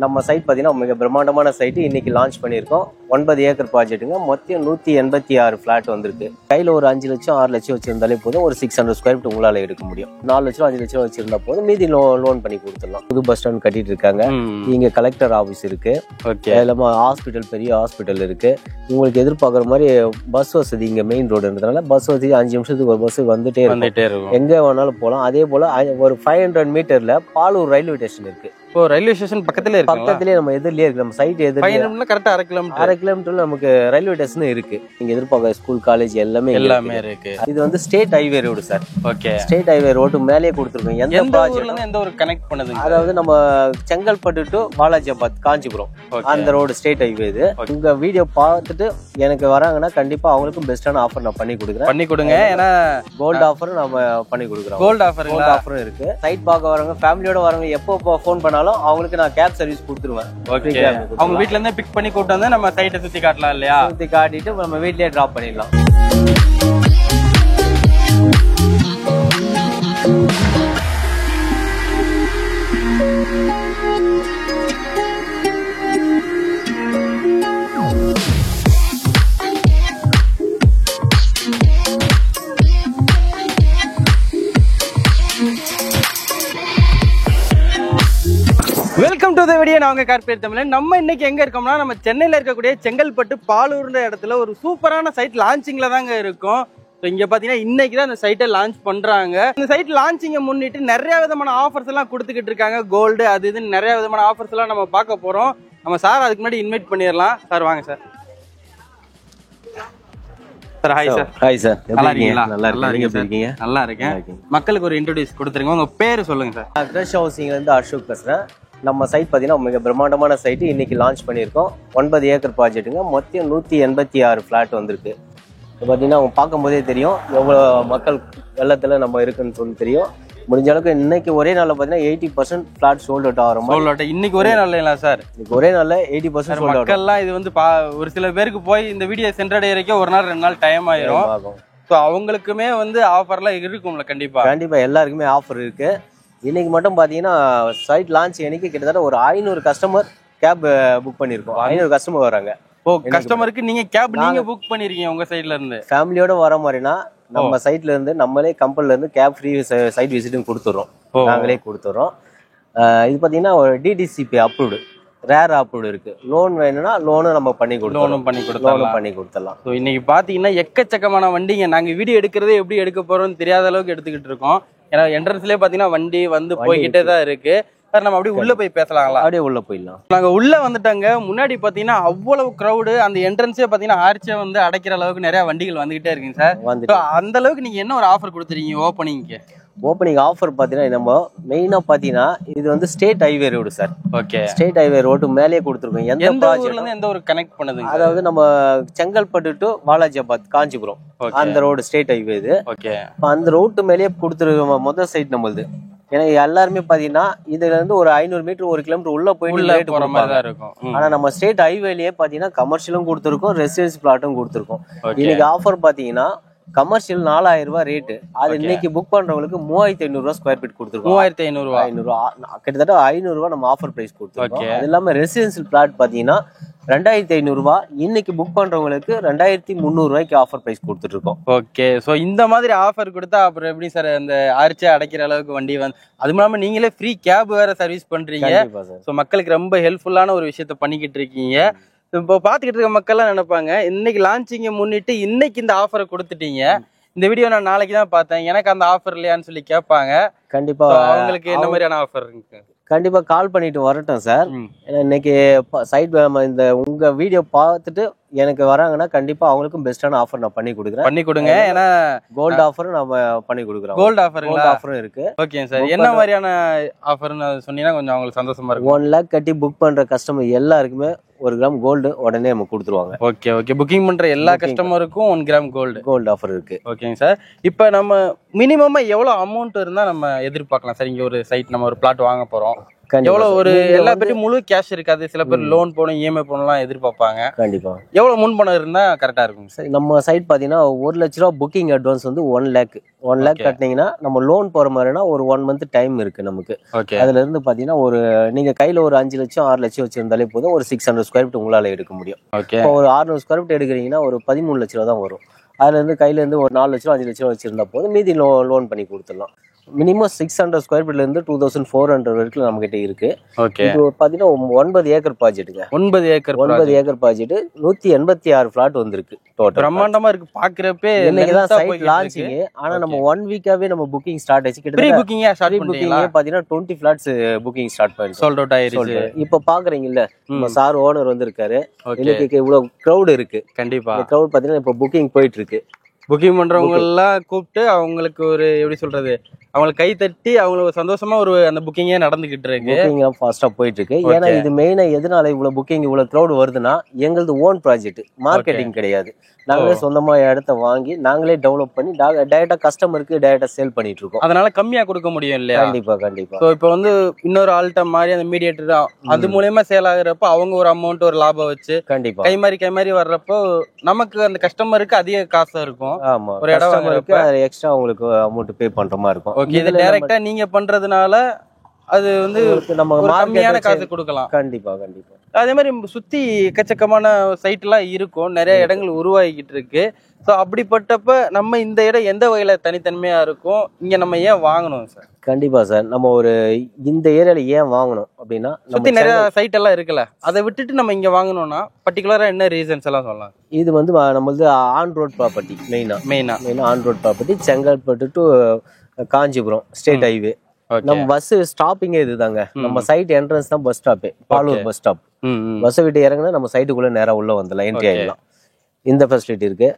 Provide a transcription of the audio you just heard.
நம்ம சைட் பார்த்தீங்கன்னா மிக பிரம்மாண்டமான சைட்டு இன்னைக்கு லான்ச் பண்ணியிருக்கோம். 9 ஏக்கர் ப்ராஜெக்ட்டுங்க. மொத்தம் 186 ஃபிளாட் வந்திருக்கு. கையில் ஒரு 5 லட்சம் 6 லட்சம் வச்சிருந்தாலே போதும். ஒரு 600 ஸ்கொயர் ஃபீட் உங்களால் எடுக்க முடியும். 4 லட்சம் 5 லட்சம் வச்சிருந்தா போதும். மீதி லோன் பண்ணி கொடுத்துடலாம். புது பஸ் ஸ்டாண்ட் கட்டிட்டு இருக்காங்க. இங்கே கலெக்டர் ஆஃபீஸ் இருக்கு. இல்லாம ஹாஸ்பிட்டல், பெரிய ஹாஸ்பிட்டல் இருக்கு. உங்களுக்கு எதிர்பார்க்குற மாதிரி பஸ் வசதி இங்கே மெயின் ரோடுன்றதுனால பஸ் வசதி 5 நிமிஷத்துக்கு ஒரு பஸ் வந்துட்டே இருக்கும். எங்கே வேணாலும் போகலாம். அதே போல ஒரு 500 மீட்டர்ல பாலூர் ரயில்வே ஸ்டேஷன் இருக்கு. இப்போ ரயில்வே ஸ்டேஷன் பக்கத்துல இருக்கு. பக்கத்துலயே நம்ம எதிரிலே இருக்கு. நம்ம சைட் எதிரிலே கரெக்டா 1/2 கிலோமீட்டர்ல நமக்கு ரயில்வே ஸ்டேஷன் இருக்கு. நீங்க எதிர்பார்க்க ஸ்கூல், காலேஜ் எல்லாமே இருக்கு. இது வந்து state highway road sir. Okay, state highway road மேலேயே கொடுத்துருக்கோம். எந்த ஊர்ல இருந்து எந்த ஒரு கனெக்ட் பண்ணுது? அதாவது நம்ம செங்கல்பட்டு டு பாலாஜிபாத், காஞ்சிபுரம் அந்த ரோடு ஸ்டேட் ஹைவே. இது உங்க வீடியோ பார்த்துட்டு எனக்கு வராங்கன்னா கண்டிப்பா அவங்களுக்கும் பெஸ்டான ஆஃபர் நான் பண்ணி கொடுங்க. ஏன்னா கோல்டு ஆஃபர் நம்ம பண்ணி கொடுக்குறோம். கோல்டு ஆஃபரும் இருக்கு. சைட் பார்க்க வரவங்க, ஃபேமிலியோட வரவங்க எப்போ ஃபோன் பண்ணாலும் அவங்களுக்கு நான் கேப் சர்வீஸ் கொடுத்துருவேன். அவங்க வீட்ல இருந்து பிக் பண்ணி கூட்டு வந்து நம்ம சைட்டை சுத்தி காட்டலாம் இல்லையா? சுத்தி காட்டிட்டு நம்ம வீட்லயே டிராப் பண்ணிடலாம். Welcome to the video. நான் உங்க கார்பரேட் தமிழன். நம்ம இன்னைக்கு எங்க இருக்கோம்னா, நம்ம சென்னையில இருக்கக்கூடிய செங்கல்பட்டு பாலூர்ன்ற இடத்துல ஒரு சூப்பரான சைட் லான்ச்சிங்ல தாங்க இருக்கும். இங்க பாத்தீங்கன்னா இன்னைக்கு தான் அந்த சைட்டை லான்ச் பண்றாங்க. இந்த சைட் லான்ச்சிங்கை முன்னிட்டு நிறைய விதமான ஆஃபர்ஸ் எல்லாம் கொடுத்துக்கிட்டு இருக்காங்க. கோல்டு அது இதுன்னு நிறைய விதமான ஆஃபர்ஸ் எல்லாம் நம்ம பார்க்க போறோம். நம்ம சார் அதுக்கு முன்னாடி இன்வைட் பண்ணிடலாம். சார் வாங்க sir. Sir hi sir. Hi sir. நல்லா இருக்கீங்களா? நல்லா இருக்கேன். மக்களுக்கு ஒரு இன்ட்ரோடியூஸ் கொடுத்துருங்க. உங்க பேரு சொல்லுங்க சார். நான் கிரஷ் ஹவுசிங்ல இருந்து அசோக் பேசுறேன். நம்ம சைட் பார்த்தீங்கன்னா மிக பிரம்மாண்டமான சைட்டு இன்னைக்கு லான்ச் பண்ணியிருக்கோம். 9 ஏக்கர் ப்ராஜெக்ட்டுங்க. மொத்தம் 186 ஃபிளாட் வந்திருக்கு. இப்போ பார்த்தீங்கன்னா அவங்க பார்க்கும்போதே தெரியும் எவ்வளோ மக்கள் வெள்ளத்தில் நம்ம இருக்குன்னு சொல்லி தெரியும். முடிஞ்ச அளவுக்கு இன்னைக்கு ஒரே நாளில் பார்த்தீங்கன்னா 80% ஃபிளாட் சோல்ட் அவுட் ஆகிற மாதிரி. இன்னைக்கு ஒரே நாள் இல்லைங்களா சார்? இன்னைக்கு ஒரே நாளில் 80% சோல்ட் அவுட். மக்கள்லாம் இது வந்து ஒரு சில பேருக்கு போய் இந்த வீடியோ சென்றடைறதுக்கே ஒரு நாள் 2 நாள் டைம் ஆயிரும். ஸோ அவங்களுக்குமே வந்து ஆஃபர்லாம் இருக்கும்ல? கண்டிப்பா எல்லாருக்குமே ஆஃபர் இருக்கு. இன்னைக்கு மட்டும் பாத்தீங்கன்னா சைட் லான்ச் அன்னைக்கு கிட்டத்தட்ட ஒரு 500 கஸ்டமர் கேப் புக் பண்ணிருக்கோம். 500 கஸ்டமர் வராங்க. கஸ்டமருக்கு நீங்க கேப் நீங்க புக் பண்ணிருக்கீங்க உங்க சைட்ல இருந்து? ஃபேமிலியோட வர மாதிரினா நம்ம சைட்ல இருந்து நம்மளே கம்பெனில இருந்து கேப் ஃப்ரீ சைட் விசிட்டும் கொடுத்துறோம். நாங்களே கொடுத்துறோம். இது பாத்தீங்கன்னா ஒரு டிடிசிபி அப்ரூவ்டு, ரேர் அப்ரூவ்டு இருக்கு. லோன் வேணும்னா லோனும் நம்ம பண்ணி கொடுத்துடலாம். ஸோ இன்னைக்கு பாத்தீங்கன்னா எக்கச்சக்கமான வண்டிங்க. நாங்க வீடியோ எடுக்கிறதே எப்படி எடுக்க போறோம்னு தெரியாத அளவுக்கு எடுத்துக்கிட்டு இருக்கோம். ஏன்னா என்ட்ரன்ஸ்லயே பாத்தீங்கன்னா வண்டி வந்து போய்கிட்டே தான் இருக்கு. சார் நம்ம அப்படியே உள்ள போய் பேசலாங்களா? அப்படியே உள்ள போயிடலாம். நாங்க உள்ள வந்துட்டாங்க. முன்னாடி பாத்தீங்கன்னா அவ்வளவு கிரௌடு. அந்த என்ட்ரன்ஸே பாத்தீங்கன்னா ஆர்ச்சே வந்து அடைக்கிற அளவுக்கு நிறைய வண்டிகள் வந்துகிட்டே இருக்குங்க சார். அந்த அளவுக்கு நீங்க என்ன ஒரு ஆஃபர் கொடுத்துருக்கீங்க ஓப்பனிங்க்கு? ஓப்பனிங் ஆஃபர் பார்த்தீங்கன்னா நம்ம மெயினாக பார்த்தீங்கன்னா இது வந்து state highway road sir. Okay, state highway road மேலேயே கொடுத்துருக்கோம். எந்த ஊர்ல இருந்து எந்த ஒரு கனெக்ட் பண்ணுது? அதாவது நம்ம செங்கல்பட்டு டு பாலாஜிபாத், காஞ்சிபுரம் அந்த ரோடு ஸ்டேட் ஹைவே இது. ஓகே, அந்த ரோட்டு மேலேயே கொடுத்துருக்கோம். முதல் சைட் நம்மளுது. ஏன்னா எல்லாருமே பாத்தீங்கன்னா இதுல இருந்து ஒரு 500 மீட்டர் 1 கிலோமீட்டர் உள்ள போயிட்டு போற மாதிரி தான் இருக்கும். ஆனா நம்ம ஸ்டேட் ஹைவேலயே பாத்தீங்கன்னா கமர்ஷியலும் கொடுத்துருக்கோம், ரெசிடென்ஸ் பிளாட்டும் கொடுத்துருக்கோம். இன்னைக்கு ஆஃபர் பாத்தீங்கன்னா கமர்ஷியல் 4000 ரூபாய் ரேட்டு. அது இன்னைக்கு புக் பண்றவங்களுக்கு 3500 ரூபாய் ஸ்கொயர் ஃபீட் கொடுத்துருக்கோம். 3500 கிட்டத்தட்ட 500 ரூபாய் நம்ம ஆஃபர் பிரைஸ் கொடுத்துருக்கோம். அது இல்லாம ரெசிடென்சியல் பிளாட் பாத்தீங்கன்னா 2500 ரூபாய். இன்னைக்கு புக் பண்றவங்களுக்கு 2300 ரூபாய்க்கு ஆஃபர் பிரைஸ் கொடுத்துட்டு இருக்கோம். ஓகே, சோ இந்த மாதிரி ஆஃபர் கொடுத்தா அப்புறம் எப்படி சார் அந்த ஆர்ச்சே அடைக்கிற அளவுக்கு வண்டி வந்து, அது இல்லாம நீங்களே ஃப்ரீ கேப் வேற சர்வீஸ் பண்றீங்க. சோ மக்களுக்கு ரொம்ப ஹெல்ப்ஃபுல்லான ஒரு விஷயத்த பண்ணிக்கிட்டு இருக்கீங்க. இப்போ பாத்துக்கிட்டு இருக்க மக்கள் எல்லாம் நினைப்பாங்க இன்னைக்கு லான்ச்சிங்க முன்னிட்டு இன்னைக்கு இந்த ஆஃபரை கொடுத்துட்டீங்க, இந்த வீடியோ நான் நாளைக்கு தான் பார்த்தேன், எனக்கு அந்த ஆஃபர் இல்லையான்னு சொல்லி கேட்பாங்க. கண்டிப்பா அவங்களுக்கு என்ன மாதிரியான ஆஃபர் இருக்கு? கண்டிப்பா கால் பண்ணிட்டு வரட்டும் சார். ஏன்னா இன்னைக்கு சைட் இந்த உங்க வீடியோ பார்த்துட்டு எனக்கு வராங்கன்னா கண்டிப்பா அவங்களுக்கும் பெஸ்டான ஆஃபர் நான் பண்ணி கொடுங்க. ஏன்னா கோல்டு ஆஃபர் நம்ம பண்ணி கொடுக்குறோம். கோல்டு ஆஃபரும் இருக்கு. ஓகே சார், என்ன மாதிரியான ஆஃபர்னு சொன்னீங்கன்னா கொஞ்சம் அவங்களுக்கு சந்தோஷமா இருக்கும். 1 lakh கட்டி புக் பண்ற கஸ்டமர் எல்லாருக்குமே 1 கிராம் கோல்டு உடனே நம்ம கொடுத்துருவாங்க. ஓகே, புக்கிங் பண்ற எல்லா கஸ்டமருக்கும் 1 கிராம் கோல்டு ஆஃபர் இருக்கு. ஓகேங்க சார். இப்போ நம்ம மினிமமா எவ்வளவு அமௌண்ட் இருந்தா நம்ம எதிர்பார்க்கலாம் சார்? இங்க ஒரு சைட் நம்ம ஒரு பிளாட் வாங்க போறோம், கண்டிப்பா எவ்வளவு sir. ஒரு நீங்க எல்லா வந்து- பேரும் முழு கேஷ் இருக்காது, சில பேர் லோன் போகணும் இஎம்ஐ போகணும்லாம் எதிர்பார்ப்பாங்க. கண்டிப்பா எவ்வளவு முன் பணம் இருந்தா கரெக்டா இருக்கும்? சரி, நம்ம சைட் பாத்தீங்கன்னா 1,00,000 புக்கிங் அட்வான்ஸ் வந்து 1 லேக் Okay. கட்டினீங்கன்னா நம்ம லோன் போற மாதிரினா ஒரு 1 மந்த் டைம் இருக்கு நமக்கு. ஓகே. அதுல இருந்து பாத்தீங்கன்னா ஒரு நீங்க கையில ஒரு 5 லட்சம் 6 லட்சம் வச்சிருந்தாலே போதும், ஒரு 600 ஸ்கொயர் ஃபீட் உங்களால எடுக்க முடியும். ஓகே. இப்போ ஒரு 600 ஸ்கொயர் ஃபீட் எடுக்கிறீங்கன்னா ஒரு 13 லட்ச ரூபா தான் வரும். அதுல இருந்து கையில இருந்து ஒரு 4 லட்சம் 5 லட்சம் வச்சிருந்தா போதும், மீதி லோன் பண்ணி கொடுத்துடலாம். மினிமம் 600 ஸ்கொயர் ஃபீட்ல இருந்து 2400 வரைக்கும் நம்ம கிட்ட இருக்கு. ஓகே. இது பாத்தீங்கன்னா 9 ஏக்கர் ப்ராஜெக்ட்டுங்க. 9 ஏக்கர் 9 ஏக்கர் ப்ராஜெக்ட் 186 பிளாட் வந்திருக்கு டோட்டல். பிரம்மாண்டமா இருக்கு பாக்குறப்பே. இன்னைக்குதான் சைட் லான்ச்சிங். ஆனா நம்ம 1 வீக்காவே நம்ம புக்கிங் ஸ்டார்ட் ஆச்சு. ப்ரீ கிட்டத்தட்ட புக்கிங்கா ஸ்டார்ட் புக்கிங் பண்ணிட்டீங்களா? பாத்தீங்கன்னா 20 ஃபிளாட்ஸ் புக்கிங் ஸ்டார்ட் பண்ணிட்டோம். சோல்ட் அவுட் ஆயிருச்சு. இப்ப பாக்குறீங்கல்ல, நம்ம சார் ஓனர் வந்திருக்காரு. ஓகே. இன்னைக்கு இவ்வளவு கிரவுட் இருக்கு. கண்டிப்பா. இந்த கிரவுட் பாத்தீங்கன்னா இப்ப புக்கிங் போயிட்டு இருக்கு. புக்கிங் பண்றவங்க எல்லாம் கூப்பிட்டு அவங்களுக்கு ஒரு எப்படி சொல்றது, அவங்களுக்கு கை தட்டி அவங்களுக்கு சந்தோஷமா ஒரு அந்த புக்கிங்கே நடந்துகிட்டு இருக்கு. புக்கிங் ஃபாஸ்டா போயிட்டு இருக்கு. ஏன்னா இது மெயினா எதனால இவ்வளவு புக்கிங் இவ்வளவு கிரவுட் வருதுன்னா, எங்களது ஓன் ப்ராஜெக்ட், மார்க்கெட்டிங் கிடையாது. நாங்களே சொந்தமா இடத்த வாங்கி நாங்களே டெவலப் பண்ணி டைரக்டா கஸ்டமருக்கு டைரக்டா சேல் பண்ணிட்டு இருக்கோம். அதனால கம்மியா கொடுக்க முடியும் இல்லையா? கண்டிப்பா கண்டிப்பா. சோ இப்போ வந்து இன்னொரு ஆள்கிட்ட மாதிரி அந்த மீடியேட்டர் அது மூலயமா சேல் ஆகுறப்ப அவங்க ஒரு அமௌண்ட் ஒரு லாபம் வச்சு கண்டிப்பா கை மாதிரி வர்றப்போ நமக்கு அந்த கஸ்டமருக்கு அதிக காசு இருக்கும். ஆமா, ஒரு இடம் கஸ்டமருக்கு எக்ஸ்ட்ரா உங்களுக்கு அமௌண்ட் பே பண்ற மாதிரி இருக்கும். ஓகே. இது டைரக்டா நீங்க பண்றதுனால அது வந்து நம்ம ஒரு கம்மியான மார்க்கெட் காசு கொடுக்கலாம். கண்டிப்பா கண்டிப்பா. அதே மாதிரி சுத்தி எக்கச்சக்கமான சைட் எல்லாம் இருக்கும், நிறைய இடங்கள் உருவாகிக்கிட்டு இருக்கு. ஸோ அப்படிப்பட்டப்ப நம்ம இந்த இடம் எந்த வகையில தனித்தன்மையா இருக்கும், இங்க நம்ம ஏன் வாங்கணும் சார்? கண்டிப்பா சார், நம்ம ஒரு இந்த ஏரியால ஏன் வாங்கணும் அப்படின்னா, சுத்தி நிறைய சைட் எல்லாம் இருக்குல்ல, அதை விட்டுட்டு நம்ம இங்க வாங்கணும்னா பர்டிகுலரா என்ன ரீசன்ஸ் எல்லாம் சொல்லலாம்? இது வந்து நம்மளது ஆன் ரோட் ப்ராப்பர்ட்டி. மெயினா on road property. Chengalpattu to Kanchipuram state highway. நம்ம பஸ் ஸ்டாப்பிங்கே இதுதாங்க. நம்ம சைட் என்ட்ரன்ஸ் தான் பஸ் ஸ்டாப்பே, பாலூர் பஸ் ஸ்டாப். பஸ் விட்டு இறங்குனா நம்ம சைட்டுக்குள்ள நேரா உள்ள வந்துடலாம், என்ட்ரி ஆயிடலாம். இந்த ஃபெசிலிட்டி இருக்கு.